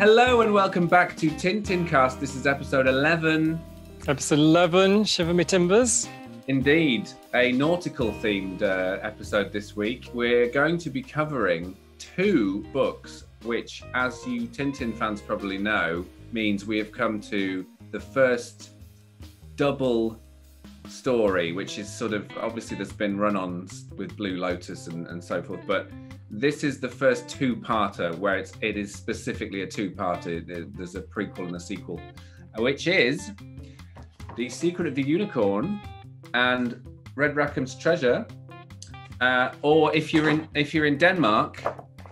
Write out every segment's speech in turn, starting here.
Hello and welcome back to Tintincast. This is episode 11. Episode 11, Shiver Me Timbers. Indeed, a nautical themed episode this week. We're going to be covering two books, which, as you Tintin fans probably know, means we have come to the first double story, which is sort of, obviously there's been run-ons with Blue Lotus and so forth, but this is the first two-parter where it is specifically a two-parter. There's a prequel and a sequel, which is The Secret of the Unicorn and Red Rackham's Treasure. Or if you're in Denmark,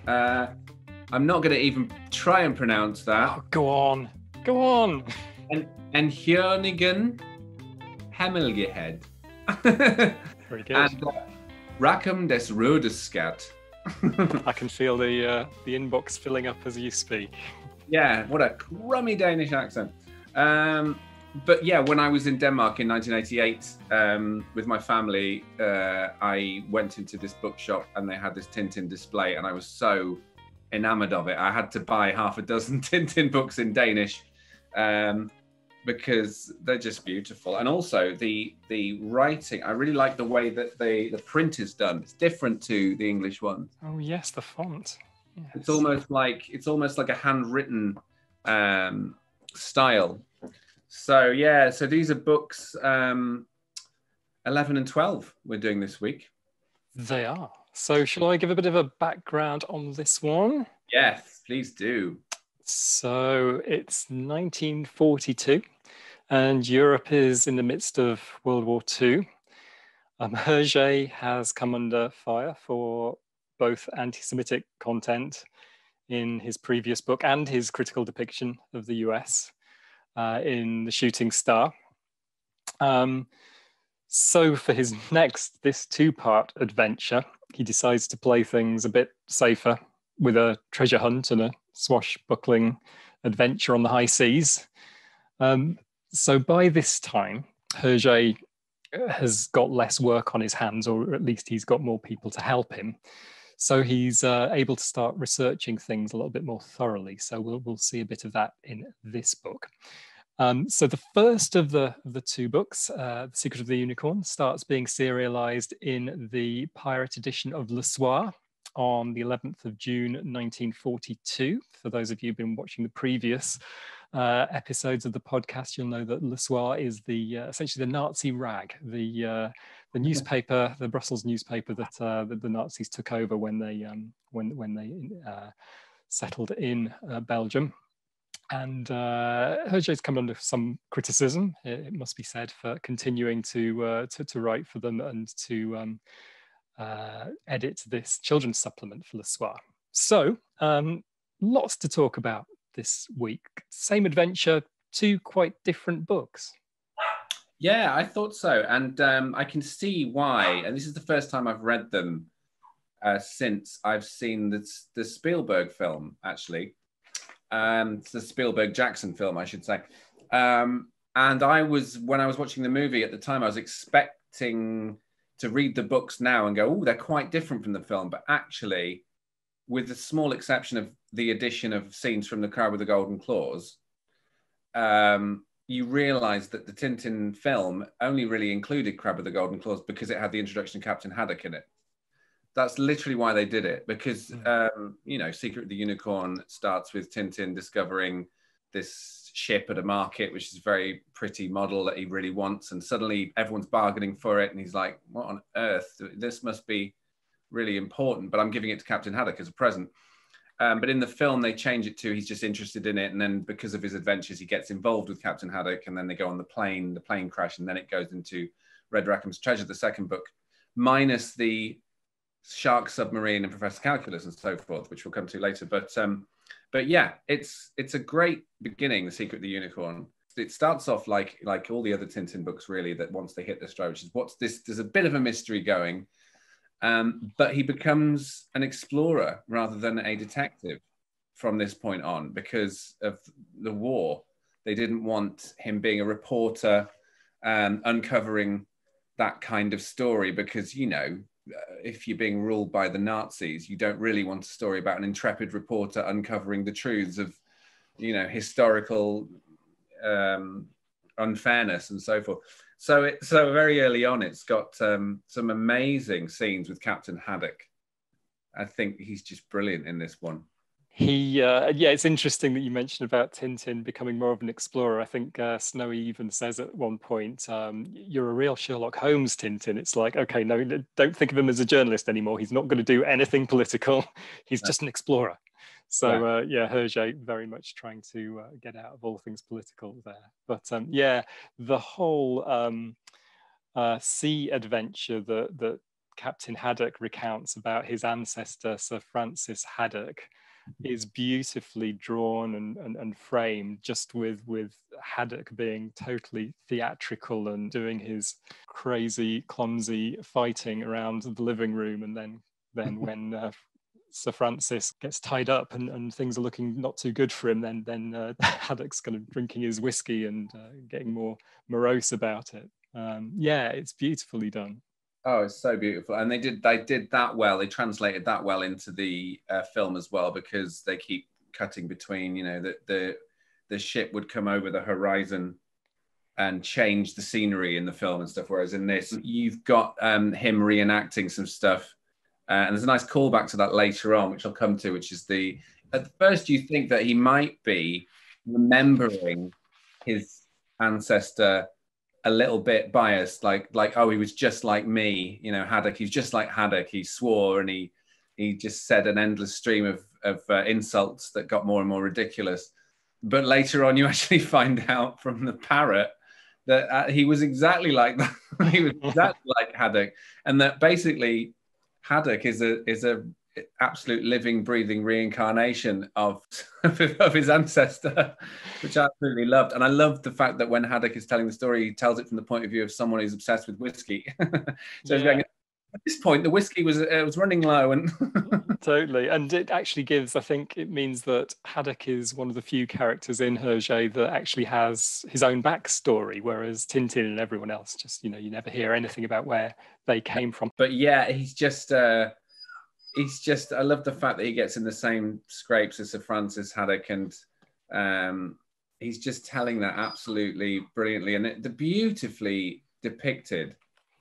I'm not going to even try and pronounce that. Oh, go on. And Hjørningen Hemmelgehed. Very good. And Rackham des Rødeskat. I can feel the inbox filling up as you speak. Yeah, what a crummy Danish accent. But yeah, when I was in Denmark in 1988 with my family, I went into this bookshop and they had this Tintin display and I was so enamored of it. I had to buy half a dozen Tintin books in Danish because they're just beautiful. And also the writing, I really like the way that the print is done. It's different to the English one. Oh yes, the font. Yes. It's almost like a handwritten style. So yeah, so these are books 11 and 12 we're doing this week. They are. So shall I give a bit of a background on this one? Yes, please do. So it's 1942 and Europe is in the midst of World War II. Hergé has come under fire for both anti-Semitic content in his previous book and his critical depiction of the US in The Shooting Star. So for his this two-part adventure, he decides to play things a bit safer with a treasure hunt and a swashbuckling adventure on the high seas. So by this time, Hergé has got less work on his hands, or at least he's got more people to help him. So he's able to start researching things a little bit more thoroughly. So we'll see a bit of that in this book. So the first of the two books, The Secret of the Unicorn, starts being serialized in the pirate edition of Le Soir on the 11th of June, 1942. For those of you who've been watching the previous episodes of the podcast, you'll know that Le Soir is essentially the Nazi rag, the newspaper, the Brussels newspaper that the Nazis took over when they settled in Belgium. And Hergé's come under some criticism, it must be said, for continuing to write for them and to edit this children's supplement for Le Soir. So lots to talk about this week. Same adventure, two quite different books. Yeah, I thought so. And I can see why. And this is the first time I've read them since I've seen the Spielberg film, actually. It's the Spielberg-Jackson film, I should say. And when I was watching the movie at the time, I was expecting to read the books now and go, oh, they're quite different from the film. But actually, with the small exception of the addition of scenes from The Crab with the Golden Claws, you realise that the Tintin film only really included Crab with the Golden Claws because it had the introduction of Captain Haddock in it. That's literally why they did it, because, Secret of the Unicorn starts with Tintin discovering this ship at a market, which is a very pretty model that he really wants. And suddenly everyone's bargaining for it. And he's like, what on earth? This must be really important, but I'm giving it to Captain Haddock as a present. But in the film, they change it to he's just interested in it. And then because of his adventures, he gets involved with Captain Haddock. And then they go on the plane crash. And then it goes into Red Rackham's Treasure, the second book, minus the Shark Submarine and Professor Calculus and so forth, which we'll come to later. But yeah, it's a great beginning, The Secret of the Unicorn. It starts off like all the other Tintin books, really, that once they hit the stride, which is what's this? There's a bit of a mystery going, but he becomes an explorer rather than a detective from this point on because of the war. They didn't want him being a reporter and uncovering that kind of story because, if you're being ruled by the Nazis, you don't really want a story about an intrepid reporter uncovering the truths of historical unfairness and so forth. So very early on, it's got some amazing scenes with Captain Haddock. I think he's just brilliant in this one. It's interesting that you mentioned about Tintin becoming more of an explorer. I think Snowy even says at one point, "You're a real Sherlock Holmes, Tintin." It's like, okay, no, don't think of him as a journalist anymore. He's not going to do anything political. He's just an explorer. So Hergé very much trying to get out of all things political there. But the whole sea adventure that Captain Haddock recounts about his ancestor, Sir Francis Haddock, is beautifully drawn and framed, just with Haddock being totally theatrical and doing his crazy, clumsy fighting around the living room. And then when Sir Francis gets tied up and things are looking not too good for him, then Haddock's kind of drinking his whiskey and getting more morose about it. It's beautifully done. Oh, it's so beautiful. And they did that well. They translated that well into the film as well, because they keep cutting between, the ship would come over the horizon and change the scenery in the film and stuff. Whereas in this, you've got him reenacting some stuff. And there's a nice callback to that later on, which I'll come to, which is at first you think that he might be remembering his ancestor a little bit biased, like oh, he was just like me, Haddock. He's just like Haddock. He swore and he just said an endless stream of insults that got more and more ridiculous. But later on, you actually find out from the parrot that he was exactly like that. He was exactly like Haddock, and that basically Haddock is a absolute living, breathing reincarnation of his ancestor, which I absolutely loved. And I loved the fact that when Haddock is telling the story, he tells it from the point of view of someone who's obsessed with whiskey. He's going, at this point, the whiskey was running low, and totally. And it actually I think it means that Haddock is one of the few characters in Hergé that actually has his own backstory, whereas Tintin and everyone else just, you never hear anything about where they came from. But he's just I love the fact that he gets in the same scrapes as Sir Francis Haddock, and he's just telling that absolutely brilliantly, and they're beautifully depicted.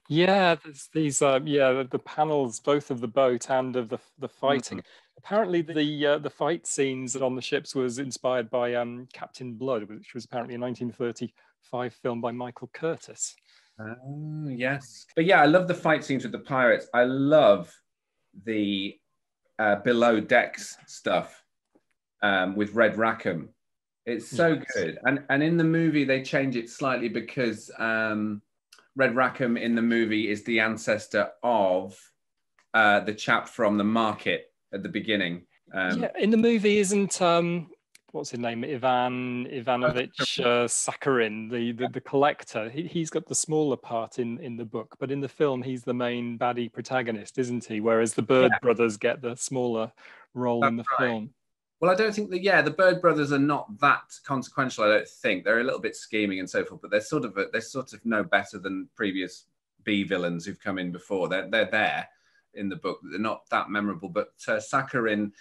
Yeah, there's these the panels both of the boat and of the fighting. Mm-hmm. Apparently the fight scenes on the ships was inspired by Captain Blood, which was apparently a 1935 film by Michael Curtis. Oh, yes. But I love the fight scenes with the pirates. I love the below decks stuff with Red Rackham. It's so good. And in the movie they change it slightly because Red Rackham in the movie is the ancestor of the chap from the market at the beginning. In the movie isn't what's his name, Ivanovich Sakharin, the collector. He's got the smaller part in the book, but in the film he's the main baddie protagonist, isn't he? Whereas the Bird brothers get the smaller role in the film. Well, I don't think the Bird brothers are not that consequential. I don't think they're a little bit scheming and so forth, but they're sort of no better than previous B villains who've come in before. They're there in the book. They're not that memorable, but Sakharin.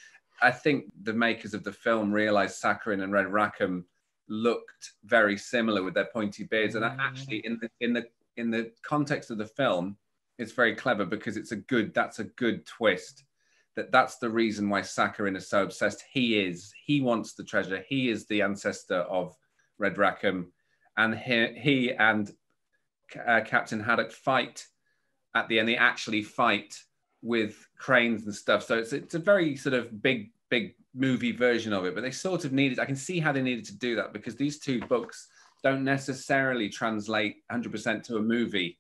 I think the makers of the film realized Sakharin and Red Rackham looked very similar with their pointy beards, and actually, in the context of the film, it's very clever because that's a good twist. That's the reason why Sakharin is so obsessed. He wants the treasure. He is the ancestor of Red Rackham, and he and Captain Haddock fight at the end. They actually fight with cranes and stuff. So it's a very sort of big movie version of it, but they sort of needed, I can see how they needed to do that because these two books don't necessarily translate 100% to a movie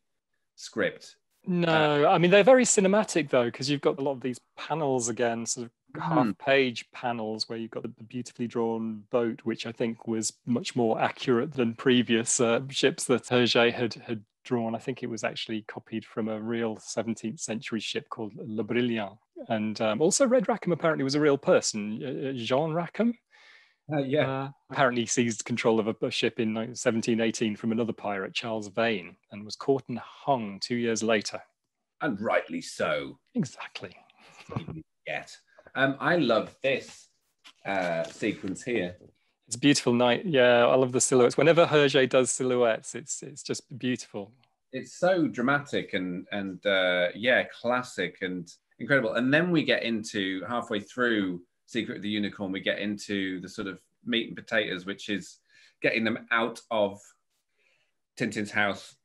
script. No, I mean, they're very cinematic though, because you've got a lot of these panels again, sort of half-page panels where you've got the beautifully drawn boat, which I think was much more accurate than previous ships that Hergé had drawn. I think it was actually copied from a real 17th century ship called Le Brilliant. And also Red Rackham apparently was a real person, Jean Rackham. Apparently seized control of a ship in 1718 from another pirate, Charles Vane, and was caught and hung 2 years later. And rightly so. Exactly. I love this sequence here. It's a beautiful night. Yeah, I love the silhouettes. Whenever Hergé does silhouettes, it's just beautiful. It's so dramatic and yeah, classic and incredible. And then we get into halfway through Secret of the Unicorn, we get into the sort of meat and potatoes, which is getting them out of Tintin's house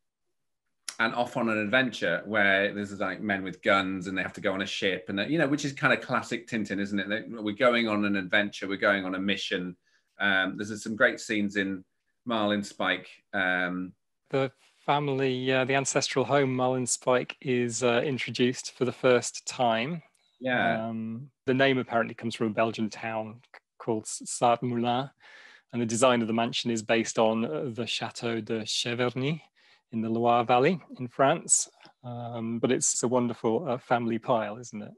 and off on an adventure where there's like men with guns and they have to go on a ship, and which is kind of classic Tintin, isn't it? We're going on an adventure, we're going on a mission. There's some great scenes in Marlinspike. The family, the ancestral home, Marlinspike, is introduced for the first time. Yeah. The name apparently comes from a Belgian town called Sarre-Moulin, and the design of the mansion is based on the Chateau de Cheverny in the Loire Valley in France. But it's a wonderful family pile, isn't it?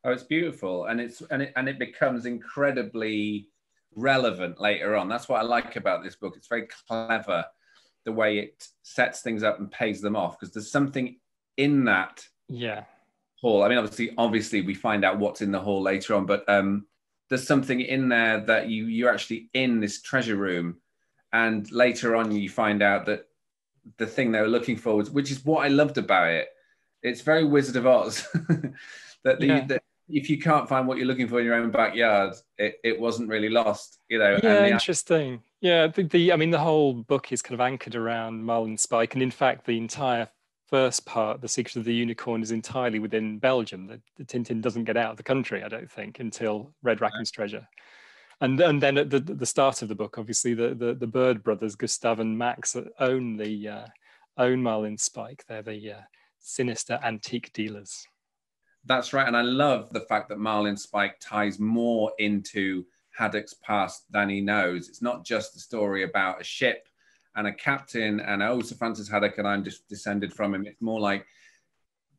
Oh, it's beautiful, and it becomes incredibly relevant later on. That's what I like about this book. It's very clever the way it sets things up and pays them off, because there's something in that hall. I mean, obviously we find out what's in the hall later on, but there's something in there that you're actually in this treasure room, and later on you find out that the thing they were looking for was, which is what I loved about it. It's very Wizard of Oz. that if you can't find what you're looking for in your own backyard, it wasn't really lost, Yeah, interesting. Yeah, the whole book is kind of anchored around Marlinspike, and in fact, the entire first part, The Secret of the Unicorn, is entirely within Belgium. The Tintin doesn't get out of the country, I don't think, until Red Rackham's Treasure. And then at the start of the book, obviously, the Bird brothers, Gustave and Max, own Marlinspike. They're the sinister antique dealers. That's right. And I love the fact that Marlinspike ties more into Haddock's past than he knows. It's not just a story about a ship and a captain and, Sir Francis Haddock and I'm just descended from him. It's more like,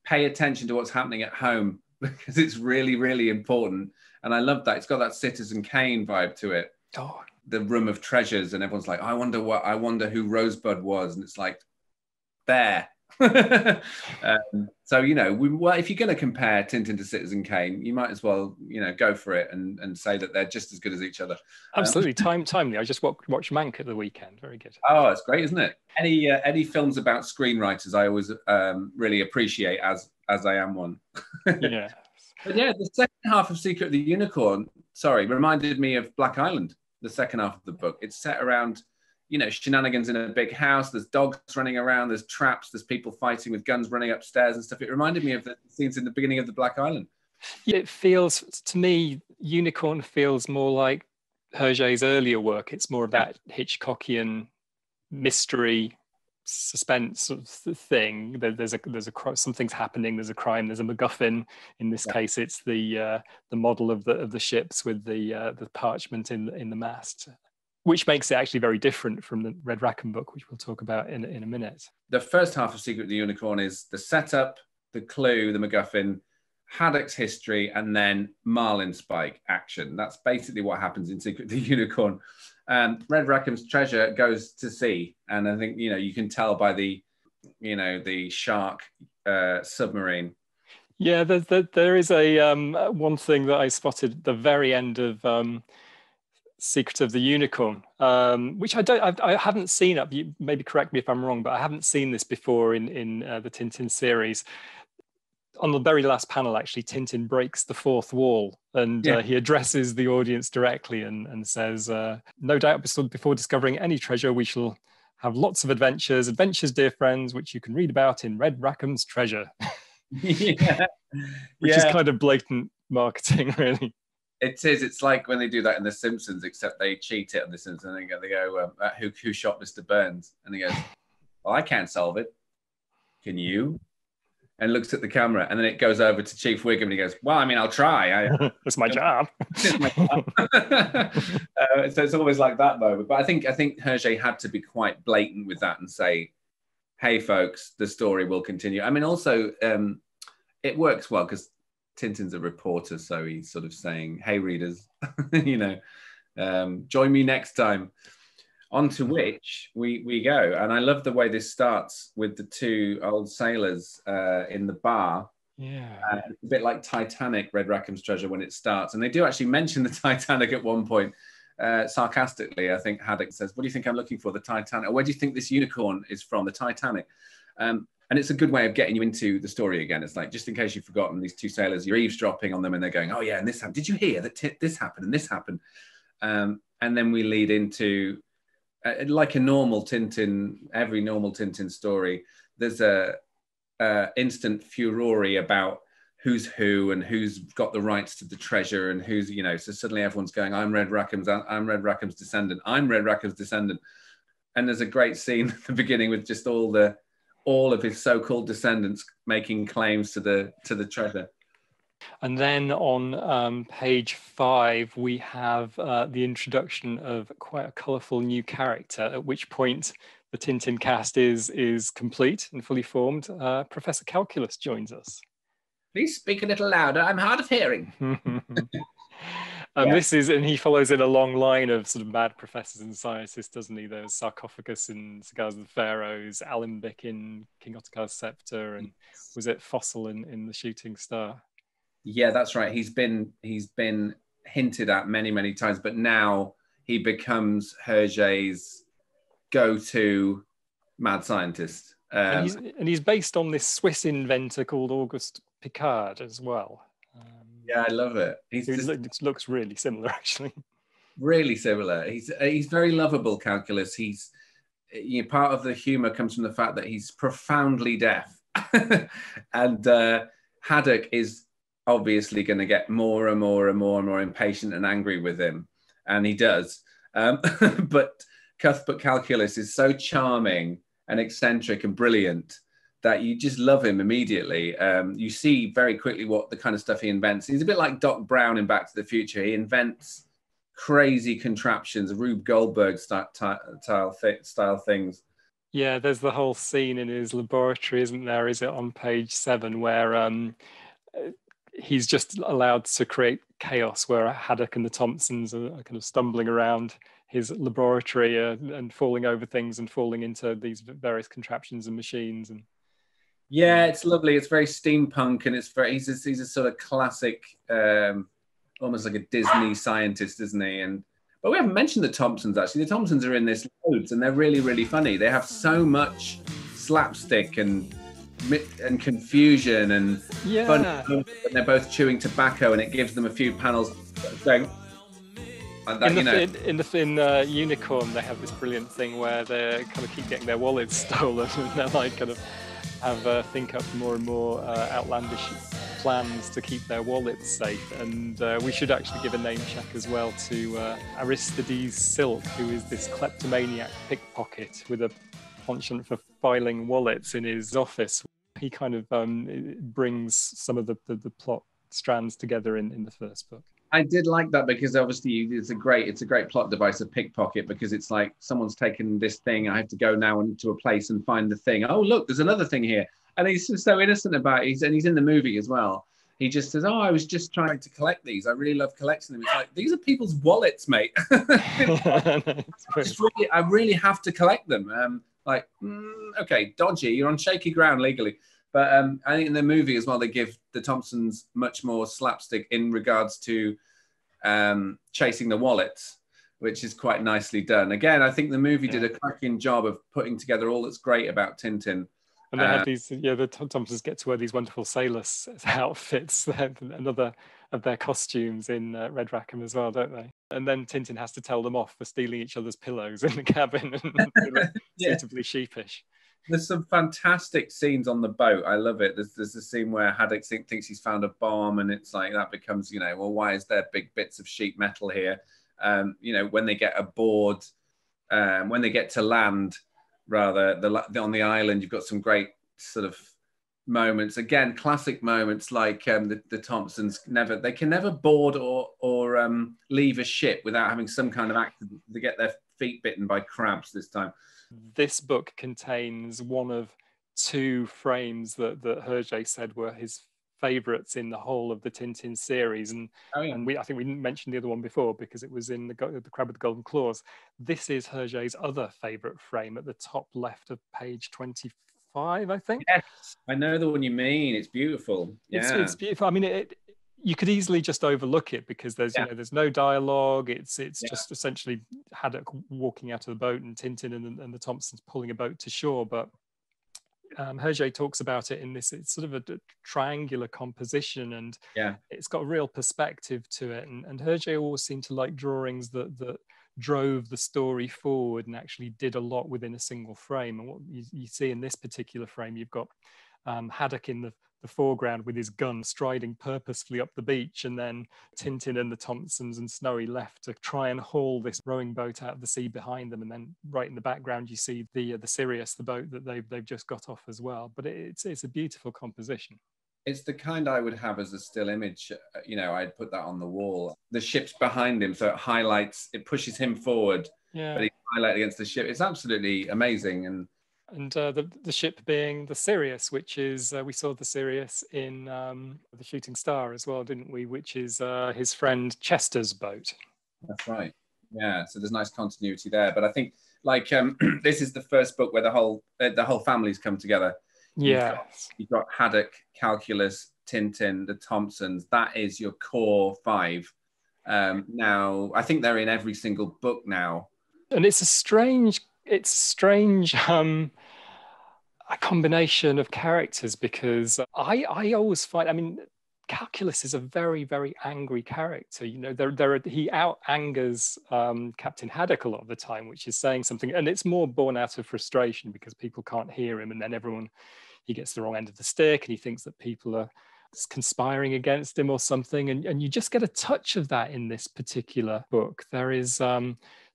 pay attention to what's happening at home, because it's really, really important. And I love that. It's got that Citizen Kane vibe to it. Oh. The room of treasures, and everyone's like, I wonder who Rosebud was. And it's like, there. So if you're going to compare Tintin to Citizen Kane, you might as well go for it and say that they're just as good as each other. Absolutely. Timely. I just watched Mank at the weekend. Very good. Oh, it's great, isn't it? Any films about screenwriters I always really appreciate, as I am one. Yeah. But yeah, the second half of Secret of the Unicorn reminded me of Black Island. The second half of the book, it's set around shenanigans in a big house. There's dogs running around, there's traps, there's people fighting with guns running upstairs and stuff. It reminded me of the scenes in the beginning of the Black Island. It feels, to me, Unicorn feels more like Hergé's earlier work. It's more of that Hitchcockian mystery, suspense sort of thing. There's something's happening. There's a crime. There's a MacGuffin. In this case, it's the model of the ships with the parchment in the mast, which makes it actually very different from the Red Rackham book, which we'll talk about in a minute. The first half of Secret of the Unicorn is the setup, the clue, the MacGuffin, Haddock's history, and then Marlinspike action. That's basically what happens in Secret of the Unicorn. Red Rackham's Treasure goes to sea, and I think you can tell by the shark submarine. Yeah, there is a one thing that I spotted at the very end of Secret of the Unicorn, which I haven't seen. You maybe correct me if I'm wrong, but I haven't seen this before in the Tintin series. On the very last panel, actually, Tintin breaks the fourth wall, and he addresses the audience directly and says, no doubt before discovering any treasure, we shall have lots of adventures, dear friends, which you can read about in Red Rackham's Treasure. Which is kind of blatant marketing, really. It is. It's like when they do that in The Simpsons, except they cheat it on The Simpsons. And they go, who shot Mr. Burns? And he goes, well, I can't solve it. Can you? And looks at the camera, and then it goes over to Chief Wiggum, and he goes, well, I mean, I'll try. It's my job. It's my job. So it's always like that moment. But I think Hergé had to be quite blatant with that and say, hey, folks, the story will continue. I mean, also, it works well because Tintin's a reporter, so he's sort of saying, hey, readers, join me next time. On to which we go. And I love the way this starts with the two old sailors in the bar. Yeah. It's a bit like Titanic, Red Rackham's Treasure, when it starts. And they do actually mention the Titanic at one point. sarcastically, I think Haddock says, "What do you think I'm looking for? The Titanic? Or where do you think this unicorn is from? The Titanic?" And it's a good way of getting you into the story again. It's like, just in case you've forgotten, these two sailors, you're eavesdropping on them and they're going, "Oh yeah, and this happened. Did you hear that this happened and this happened?" And then we lead into, like a normal Tintin, every normal Tintin story, there's a instant furore about who's who and who's got the rights to the treasure and who's, so suddenly everyone's going, I'm Red Rackham's descendant. I'm Red Rackham's descendant. And there's a great scene at the beginning with just all of his so-called descendants making claims to the treasure. And then on page 5, we have the introduction of quite a colourful new character, at which point the Tintincast is complete and fully formed. Professor Calculus joins us. Please speak a little louder. I'm hard of hearing. And he follows in a long line of sort of mad professors and scientists, doesn't he? There's Sarcophagus in Cigars of the Pharaohs, Alembic in King Ottokar's Sceptre, and was it Fossil in The Shooting Star? Yeah, that's right. He's been hinted at many, many times, but now he becomes Hergé's go-to mad scientist. And he's based on this Swiss inventor called Auguste Piccard as well. Yeah, I love it. It looks really similar, actually. Really similar. He's very lovable, Calculus. He's part of the humor comes from the fact that he's profoundly deaf, and Haddock is obviously going to get more and more and more and more impatient and angry with him, and he does. But Cuthbert Calculus is so charming and eccentric and brilliant that you just love him immediately. You see very quickly what the kind of stuff he invents. He's a bit like Doc Brown in Back to the Future. He invents crazy contraptions, Rube Goldberg style things. Yeah, there's the whole scene in his laboratory, isn't there? Is it on page 7 where he's just allowed to create chaos, where Haddock and the Thompsons are kind of stumbling around his laboratory and falling over things and falling into these various contraptions and machines. And yeah, it's lovely. It's very steampunk, and he's a sort of classic, almost like a Disney scientist, isn't he? But we haven't mentioned the Thompsons, actually. The Thompsons are in this loads, and they're really, really funny. They have so much slapstick and confusion and fun. And they're both chewing tobacco, and it gives them a few panels going. In Unicorn, they have this brilliant thing where they kind of keep getting their wallets stolen, and they're like kind of think up more and more outlandish plans to keep their wallets safe. And we should actually give a name check as well to Aristides Silk, who is this kleptomaniac pickpocket with a penchant for filing wallets in his office. He kind of brings some of the plot strands together in the first book. I did like that, because obviously it's a great plot device, a pickpocket, because it's like someone's taken this thing. I have to go now into a place and find the thing. Oh, look, there's another thing here. And he's just so innocent about it. And he's in the movie as well. He just says, "Oh, I was just trying to collect these. I really love collecting them." It's like, these are people's wallets, mate. I really have to collect them. Okay, dodgy. You're on shaky ground legally. But I think in the movie as well, they give the Thompsons much more slapstick in regards to chasing the wallets, which is quite nicely done. Again, I think the movie did a cracking job of putting together all that's great about Tintin. And they have these, the Thompsons get to wear these wonderful sailors outfits, another of their costumes in Red Rackham as well, don't they? And then Tintin has to tell them off for stealing each other's pillows in the cabin and suitably sheepish. There's some fantastic scenes on the boat. I love it. There's a scene where Haddock thinks he's found a bomb, and it's like that becomes, well, why is there big bits of sheet metal here? When they get aboard, when they get to land, rather, on the island, you've got some great sort of moments. Again, classic moments like the Thompsons can never board or leave a ship without having some kind of accident. They get their feet bitten by crabs this time. This book contains one of 2 frames that Hergé said were his favourites in the whole of the Tintin series, and I think we mentioned the other one before because it was in the Crab with the Golden Claws. This is Hergé's other favourite frame at the top left of page 25, I think. Yes, I know the one you mean. It's beautiful. Yeah, it's beautiful. I mean, you could easily just overlook it because there's there's no dialogue. It's just essentially Haddock walking out of the boat and Tintin and the Thompsons pulling a boat to shore. But Hergé talks about it in this, it's sort of a triangular composition, and it's got a real perspective to it. And Hergé always seemed to like drawings that drove the story forward and actually did a lot within a single frame. And what you see in this particular frame, you've got Haddock in the foreground with his gun striding purposefully up the beach, and then Tintin and the Thompsons and Snowy left to try and haul this rowing boat out of the sea behind them. And then right in the background you see the Sirius, the boat that they've just got off as well. But it's a beautiful composition. It's the kind I would have as a still image. I'd put that on the wall. The ship's behind him, so it highlights, it pushes him forward, but he's highlighted against the ship. It's absolutely amazing. And the ship being the Sirius, which is, we saw the Sirius in The Shooting Star as well, didn't we? Which is his friend Chester's boat. That's right. Yeah, so there's nice continuity there. But I think, like, this is the first book where the whole family's come together. Yeah. You've got Haddock, Calculus, Tintin, the Thompsons. That is your core five. Now, I think they're in every single book now. And it's a strange a combination of characters, because I always find, I mean, Calculus is a very, very angry character. He out angers Captain Haddock a lot of the time, which is saying something, and it's more born out of frustration because people can't hear him, and then he gets the wrong end of the stick, and he thinks that people are conspiring against him or something, and you just get a touch of that in this particular book. There is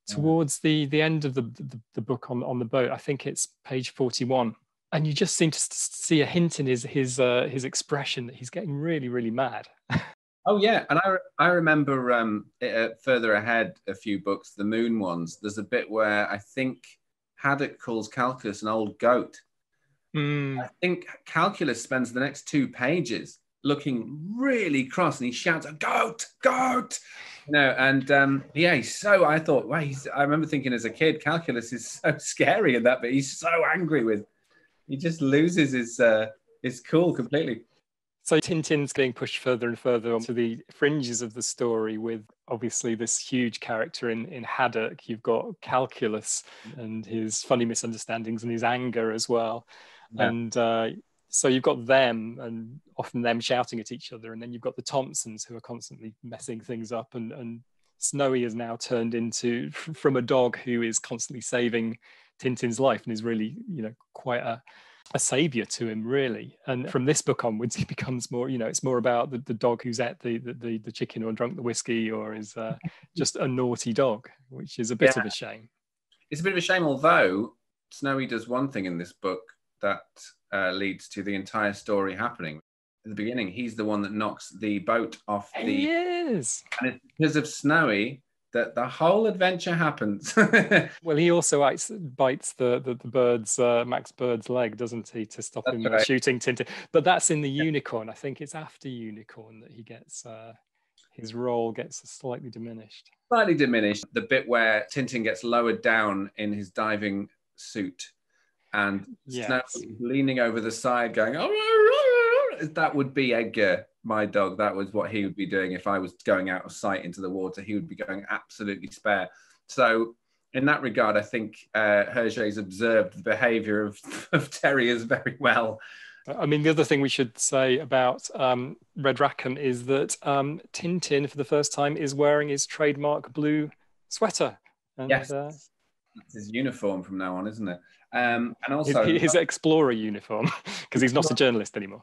towards the end of the book on the boat, I think it's page 41, and you just seem to see a hint in his expression that he's getting really, really mad. Oh yeah, and I remember further ahead a few books, the Moon ones. There's a bit where I think Haddock calls Calculus an old goat. I think Calculus spends the next 2 pages looking really cross, and he shouts, "Goat, goat!" He's so. I thought, wow. I remember thinking as a kid, Calculus is so scary in that, but he's so angry he just loses his cool completely. So Tintin's getting pushed further and further onto the fringes of the story with obviously this huge character in Haddock. You've got Calculus and his funny misunderstandings and his anger as well. Yeah. And so you've got them, and often them shouting at each other. And then you've got the Thompsons, who are constantly messing things up. And Snowy is now turned into, from a dog who is constantly saving Tintin's life and is really, quite a savior to him, really. And from this book onwards, he becomes more, it's more about the dog who's ate the chicken or drunk the whiskey, or is just a naughty dog, which is a bit of a shame. It's a bit of a shame, although Snowy does one thing in this book that leads to the entire story happening. At the beginning, he's the one that knocks the boat off the... He is! And it's because of Snowy that the whole adventure happens. Well, he also bites the bird's, Max Bird's leg, doesn't he, to stop him shooting Tintin. But that's in the Unicorn. I think it's after Unicorn that he gets... his role gets slightly diminished. Slightly diminished. The bit where Tintin gets lowered down in his diving suit, and Snowy leaning over the side going, "Oh," that would be Edgar, my dog. That was what he would be doing if I was going out of sight into the water. He would be going absolutely spare. So in that regard, I think Hergé's observed the behaviour of terriers very well. I mean, the other thing we should say about Red Rackham is that Tintin, for the first time, is wearing his trademark blue sweater. And, yes, it's his uniform from now on, isn't it? And also his explorer uniform, because he's not a journalist anymore.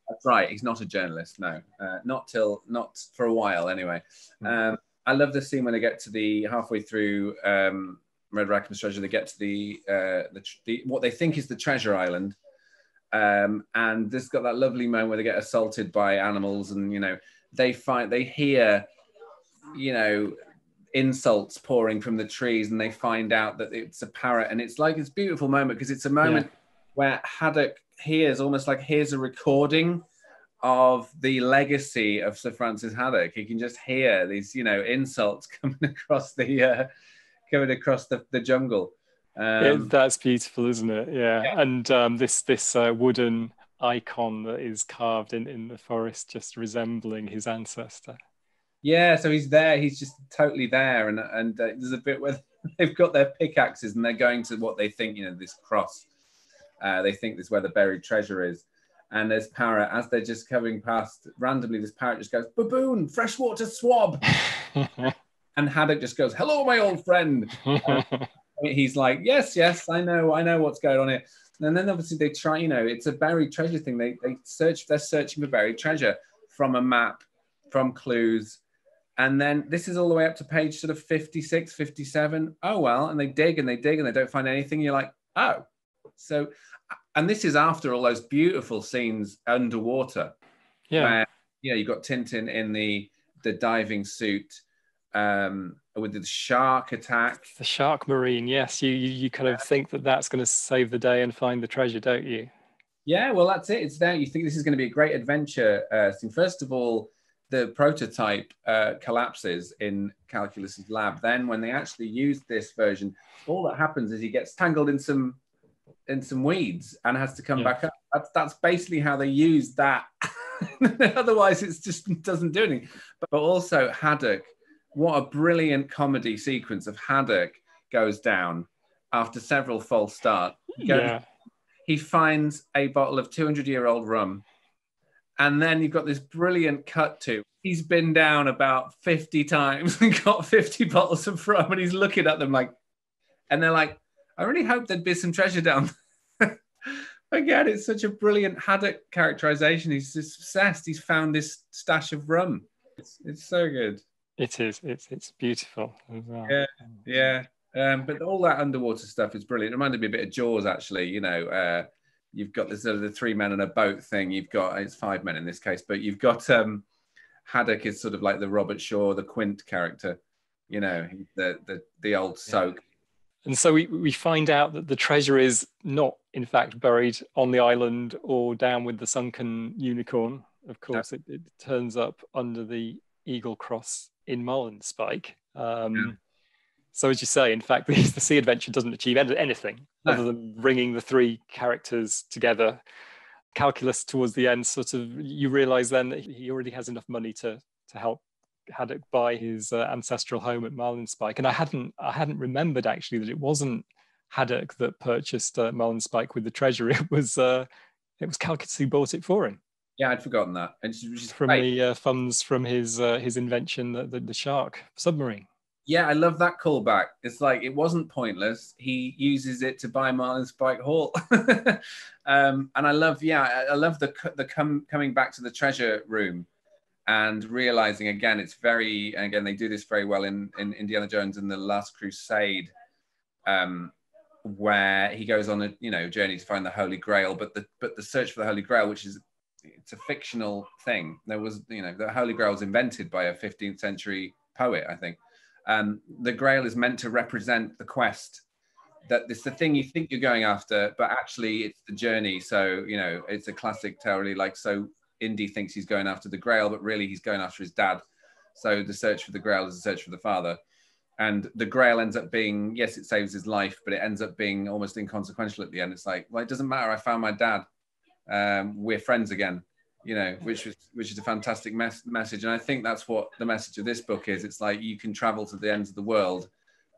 That's right, he's not a journalist. No, not for a while anyway. I love the scene when they get to the halfway through Red Rackham's treasure. They get to the what they think is the treasure island. And this got that lovely moment where they get assaulted by animals, and they hear insults pouring from the trees, and they find out that it's a parrot, and it's like this beautiful moment because it's a moment where Haddock hears a recording of the legacy of Sir Francis Haddock. He can just hear these insults coming across the jungle. That's beautiful, isn't it? Yeah. And this wooden icon that is carved in the forest, just resembling his ancestor. Yeah, so he's there. He's just totally there, and there's a bit where they've got their pickaxes and they're going to what they think, this cross. They think this is where the buried treasure is. And there's parrot, as they're just coming past, randomly this parrot just goes, "Baboon, freshwater swab." And Haddock just goes, "Hello, my old friend." He's like, yes, I know what's going on here. And then obviously they try, it's a buried treasure thing. They're searching for buried treasure from a map, from clues. And then this is all the way up to page sort of 56, 57. Oh, well, and they dig and they don't find anything. You're like, oh. So, and this is after all those beautiful scenes underwater. Yeah. Where, you've got Tintin in the diving suit with the shark attack. The shark marine, yes. You kind of think that that's going to save the day and find the treasure, don't you? Yeah, well, that's it. It's there. You think this is going to be a great adventure thing. First of all, the prototype collapses in Calculus's lab. Then when they actually use this version, all that happens is he gets tangled in some weeds and has to come back up. That's basically how they use that. Otherwise, it just doesn't do anything. But also Haddock, what a brilliant comedy sequence of Haddock goes down after several false starts. He finds a bottle of 200-year-old rum. And then you've got this brilliant cut to, he's been down about 50 times and got 50 bottles of rum, and he's looking at them and they're like, I really hope there'd be some treasure down there. Again, it's such a brilliant Haddock characterization. He's just obsessed. He's found this stash of rum. It's so good. It is. It's beautiful as well. Yeah. But all that underwater stuff is brilliant. It reminded me a bit of Jaws, actually. You've got this the 3 men on a boat thing. You've got, it's 5 men in this case, but you've got Haddock is sort of like the Robert Shaw, the Quint character. The old soak. And so we find out that the treasure is not, in fact, buried on the island or down with the sunken unicorn. Of course, it turns up under the Eagle Cross in Marlinspike. So as you say, in fact, the sea adventure doesn't achieve anything other than bringing the 3 characters together. Calculus towards the end, sort of, you realise then that he already has enough money to help Haddock buy his ancestral home at Marlinspike. And I hadn't remembered actually that it wasn't Haddock that purchased Marlinspike with the treasure. It was Calculus who bought it for him. Yeah, I'd forgotten that. And just from the funds from his invention, the shark submarine. Yeah, I love that callback. It's like, it wasn't pointless. He uses it to buy Marlinspike Hall. And I love the coming back to the treasure room and realizing again, they do this very well in Indiana Jones and the Last Crusade, where he goes on a journey to find the Holy Grail, but the search for the Holy Grail, which is, it's a fictional thing. There was, the Holy Grail was invented by a 15th century poet, I think. The Grail is meant to represent the quest, that it's the thing you think you're going after, but actually it's the journey. So, it's a classic tale, really, like, so Indy thinks he's going after the Grail, but really he's going after his dad. So the search for the Grail is a search for the father. And the Grail ends up being, yes, it saves his life, but it ends up being almost inconsequential at the end. It's like, well, it doesn't matter. I found my dad. We're friends again, which is a fantastic message. And I think that's what the message of this book is. It's like, you can travel to the ends of the world,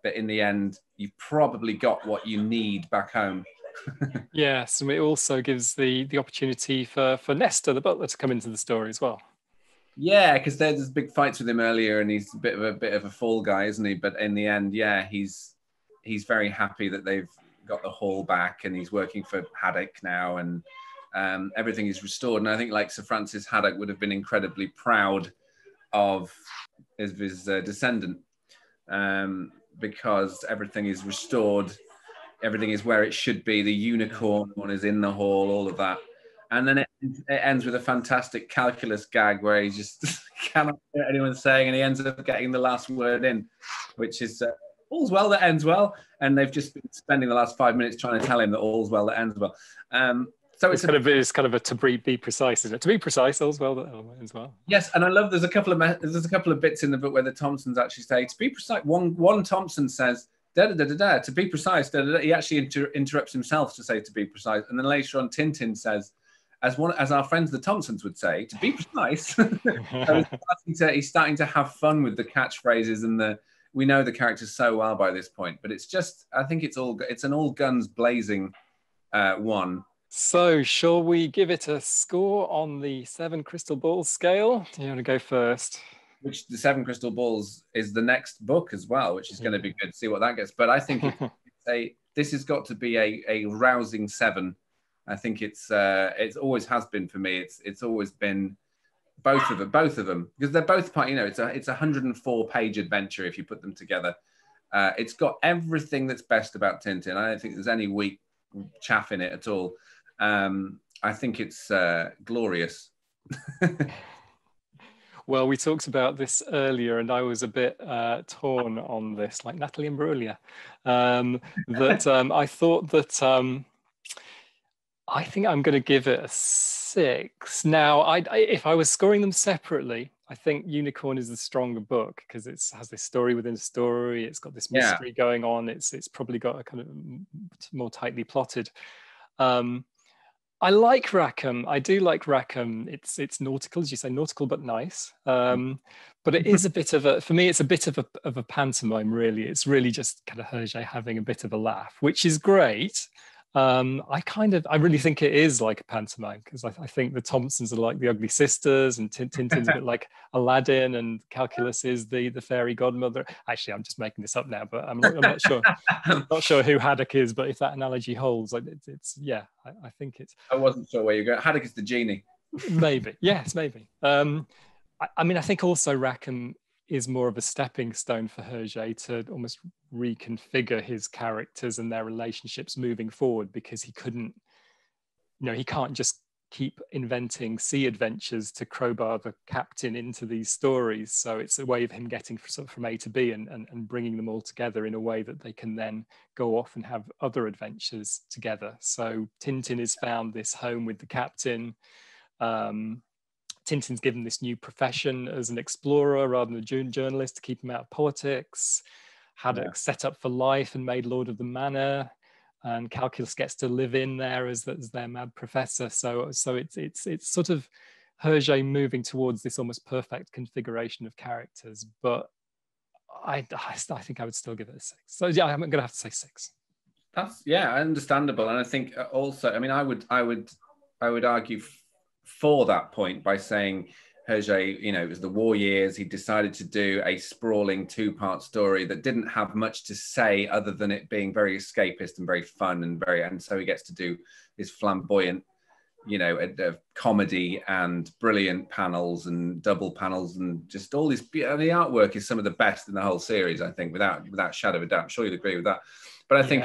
but in the end, you've probably got what you need back home. Yes, and it also gives the opportunity for Nestor, the butler, to come into the story as well. Yeah, because there's big fights with him earlier, and he's a bit of a fall guy, isn't he? But in the end, yeah, he's very happy that they've got the hall back, and he's working for Haddock now, and everything is restored. And I think, like, Sir Francis Haddock would have been incredibly proud of his descendant, because everything is restored. Everything is where it should be. The unicorn one is in the hall, all of that. And then it ends with a fantastic Calculus gag where he just cannot hear anyone saying, and he ends up getting the last word in, which is all's well that ends well. And they've just been spending the last 5 minutes trying to tell him that all's well that ends well. So it's kind of a to be precise, isn't it? To be precise, all's well that ends well. Yes, and I love there's a couple of bits in the book where the Thompsons actually say, to be precise. One Thompson says, da da da da da, to be precise. Da, da, da. He actually interrupts himself to say to be precise, and then later on Tintin says, as our friends the Thompsons would say, to be precise. So he's starting to have fun with the catchphrases and we know the characters so well by this point. But it's just, I think it's an all guns blazing one. So, shall we give it a score on the 7 crystal balls scale? Do you want to go first? Which the 7 crystal balls is the next book as well, which is going to be good to see what that gets. But I think this has got to be a rousing 7. I think it always has been for me. It's always been both of them because they're both part. It's a 104-page adventure if you put them together. It's got everything that's best about Tintin. I don't think there's any weak chaff in it at all. I think it's glorious. Well, we talked about this earlier, and I was a bit torn on this, like Natalie Imbruglia. I thought that I think I'm going to give it a 6. Now, if I was scoring them separately, I think Unicorn is the stronger book because it has this story within a story. It's got this mystery going on. It's probably got a kind of more tightly plotted. I like Rackham. I do like Rackham. It's nautical, as you say, nautical but nice. But it is a bit of for me, it's a bit of a pantomime, really. It's really just kind of Hergé having a bit of a laugh, which is great. I really think it is like a pantomime because I think the Thompsons are like the Ugly Sisters and Tintin's a bit like Aladdin and Calculus is the fairy godmother. Actually, I'm just making this up now, but I'm not sure. I'm not sure who Haddock is, but if that analogy holds, like I think it's. I wasn't sure where you're going. Haddock is the genie. Maybe, yes, maybe. I think also Rackham is more of a stepping stone for Hergé to almost reconfigure his characters and their relationships moving forward because he can't just keep inventing sea adventures to crowbar the captain into these stories. So it's a way of him getting from A to B and bringing them all together in a way that they can then go off and have other adventures together. So Tintin has found this home with the captain. Tintin's given this new profession as an explorer rather than a journalist to keep him out of politics. Haddock set up for life and made Lord of the Manor, and Calculus gets to live in there as their mad professor. So it's sort of Hergé moving towards this almost perfect configuration of characters. But I think I would still give it a 6. So yeah, I'm going to have to say 6. That's understandable, and I think also, I mean, I would argue for that point by saying Hergé, it was the war years. He decided to do a sprawling 2-part story that didn't have much to say other than it being very escapist and very fun and so he gets to do this flamboyant, comedy and brilliant panels and double panels and just all this. The artwork is some of the best in the whole series, I think, without shadow of a doubt. I'm sure you'd agree with that. But I think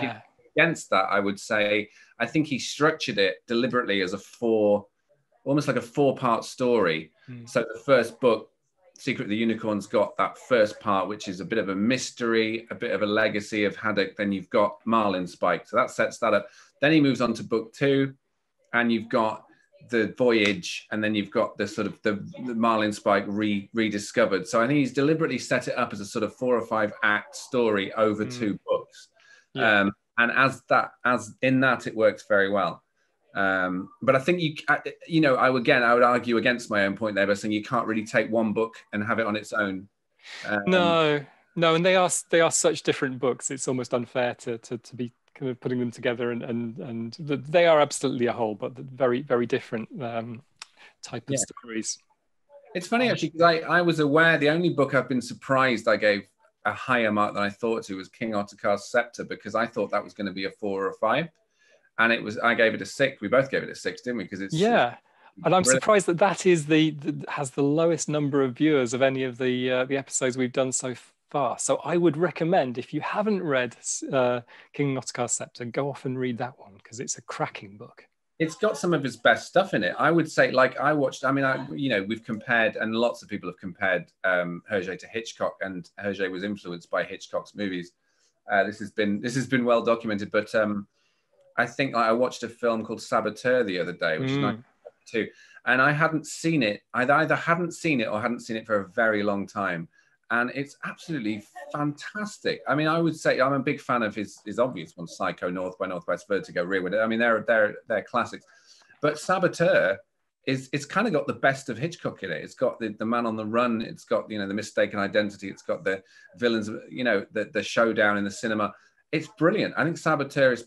against that, I would say I think he structured it deliberately as almost like a 4-part story. So the first book, Secret of the Unicorn's got that first part, which is a bit of a mystery, a bit of a legacy of Haddock. Then you've got Marlinspike. So that sets that up. Then he moves on to book 2 and you've got the voyage. And then you've got the sort of the Marlinspike rediscovered. So I think he's deliberately set it up as a sort of 4 or 5 act story over 2 books. Yeah. And as in that, it works very well. But I think I would argue against my own point there by saying you can't really take one book and have it on its own. No, and they are such different books. It's almost unfair to be kind of putting them together and they are absolutely a whole, but very, very different type of stories. It's funny actually because I was aware the only book I've been surprised I gave a higher mark than I thought to was King Ottokar's Scepter because I thought that was going to be a 4 or a 5. And I gave it a 6. We both gave it a 6, didn't we? Because it's and I'm surprised that is has the lowest number of viewers of any of the episodes we've done so far. So I would recommend if you haven't read King Ottokar's Scepter, go off and read that one because it's a cracking book. It's got some of his best stuff in it. I would say, we've compared, and lots of people have compared Hergé to Hitchcock, and Hergé was influenced by Hitchcock's movies. This has been well documented, but. I think I watched a film called Saboteur the other day, which is 1972, and I hadn't seen it. I either hadn't seen it or hadn't seen it for a very long time, and it's absolutely fantastic. I mean, I would say I'm a big fan of his obvious ones: Psycho, North by Northwest, Vertigo, Rearward. I mean, they're classics. But Saboteur it's kind of got the best of Hitchcock in it. It's got the man on the run. It's got, the mistaken identity. It's got the villains, the showdown in the cinema. It's brilliant. I think Saboteur is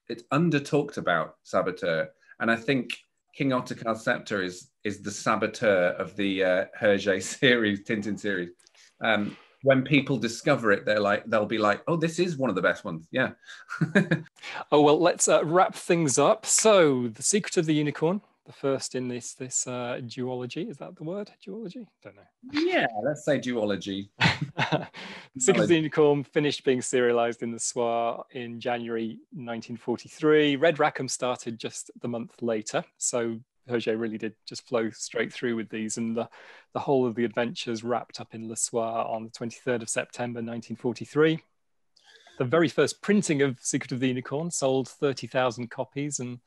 it's under talked about, Saboteur. And I think King Ottokar's Scepter is the Saboteur of the Hergé series, Tintin series. When people discover it, they'll be like, oh, this is one of the best ones. Yeah. Oh, well, let's wrap things up. So, The Secret of the Unicorn, the first in this duology. Is that the word? Duology? Don't know. Yeah, let's say duology. The Secret of the Unicorn finished being serialized in the Soir in January 1943. Red Rackham started just the month later. So Hergé really did just flow straight through with these, and the whole of the adventures wrapped up in Le Soir on the 23rd of September 1943. The very first printing of Secret of the Unicorn sold 30,000 copies, and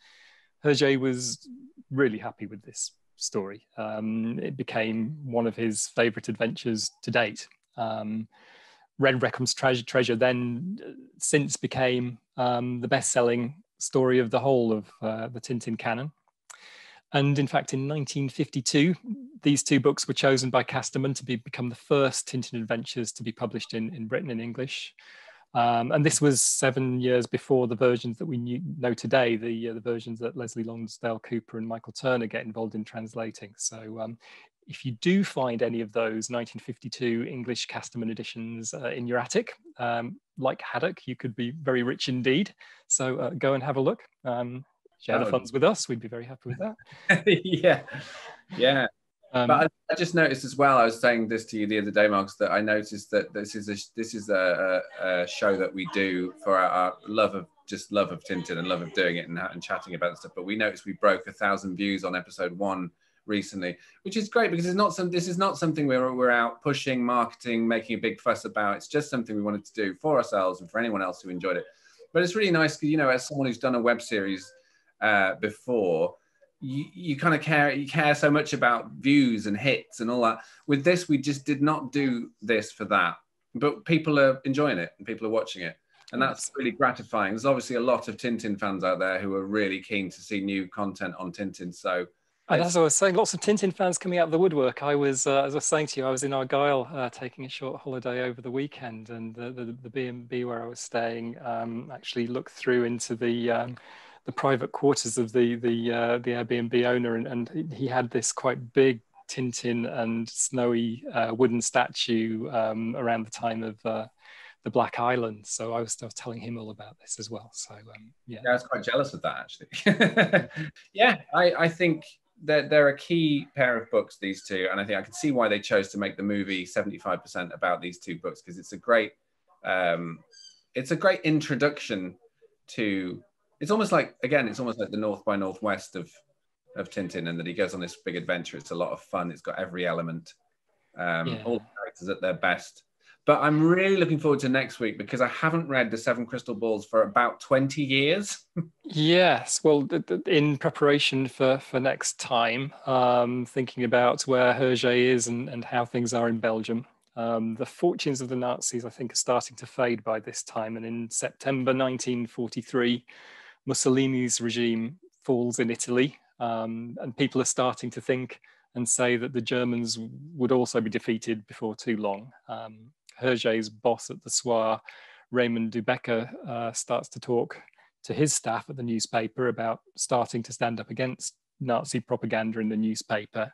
Hergé was really happy with this story. It became one of his favorite adventures to date. Red Rackham's Treasure then since became the best-selling story of the whole of the Tintin canon. And in fact, in 1952, these two books were chosen by Casterman to become the first Tintin adventures to be published in Britain in English. And this was 7 years before the versions that we know today, the versions that Leslie Lonsdale Cooper and Michael Turner get involved in translating. So if you do find any of those 1952 English Casterman editions in your attic, like Haddock, you could be very rich indeed. So go and have a look. Share the funds with us. We'd be very happy with that. Yeah. But I just noticed as well, I was saying this to you the other day, Marcus, that I noticed that this is a show that we do for our love of Tintin and love of doing it and chatting about stuff. But we noticed we broke 1,000 views on episode 1 recently, which is great because this is not something we're out pushing, marketing, making a big fuss about. It's just something we wanted to do for ourselves and for anyone else who enjoyed it. But it's really nice, as someone who's done a web series before, you kind of care so much about views and hits and all that. With this, we just did not do this for that, but people are enjoying it and people are watching it, and that's really gratifying. There's obviously a lot of Tintin fans out there who are really keen to see new content on Tintin. So, and as I was saying, lots of Tintin fans coming out of the woodwork. I was, as I was saying to you, I was in Argyll taking a short holiday over the weekend, and the B&B where I was staying actually looked through into the private quarters of the Airbnb owner, and he had this quite big Tintin and snowy wooden statue around the time of the Black Island. So I was telling him all about this as well. So yeah, I was quite jealous of that actually. Yeah, I think that they're a key pair of books, these two, and I think I can see why they chose to make the movie 75% about these two books, because it's a great introduction to. It's almost like the North by Northwest of Tintin, and that he goes on this big adventure. It's a lot of fun. It's got every element, all the characters at their best. But I'm really looking forward to next week because I haven't read The Seven Crystal Balls for about 20 years. Yes, well, in preparation for next time, thinking about where Hergé is and how things are in Belgium. The fortunes of the Nazis, I think, are starting to fade by this time. And in September 1943, Mussolini's regime falls in Italy, and people are starting to think and say that the Germans would also be defeated before too long. Hergé's boss at the Soir, Raymond Dubecker, starts to talk to his staff at the newspaper about starting to stand up against Nazi propaganda in the newspaper.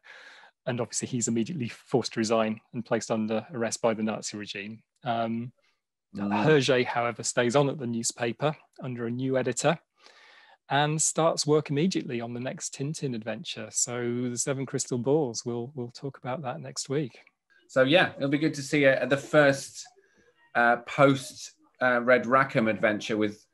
And obviously he's immediately forced to resign and placed under arrest by the Nazi regime. Hergé, however, stays on at the newspaper under a new editor and starts work immediately on the next Tintin adventure. So The Seven Crystal Balls, we'll talk about that next week. So yeah, it'll be good to see the first post Red Rackham adventure with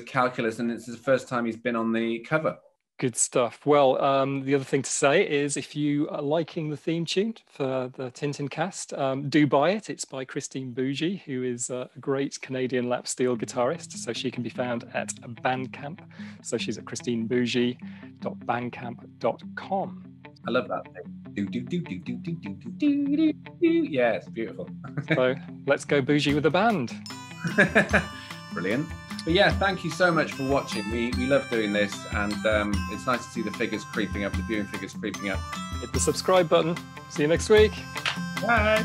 Calculus, and it's the first time he's been on the cover. Good stuff. Well, the other thing to say is if you are liking the theme tune for the Tintincast, do buy it. It's by Christine Bougie, who is a great Canadian lap steel guitarist. So she can be found at Bandcamp. So she's at christinebougie.bandcamp.com. I love that thing. Yeah, it's beautiful. So let's go bougie with the band. Brilliant. But yeah, thank you so much for watching. We love doing this, and it's nice to see the figures creeping up, the viewing figures creeping up. Hit the subscribe button. See you next week. Bye.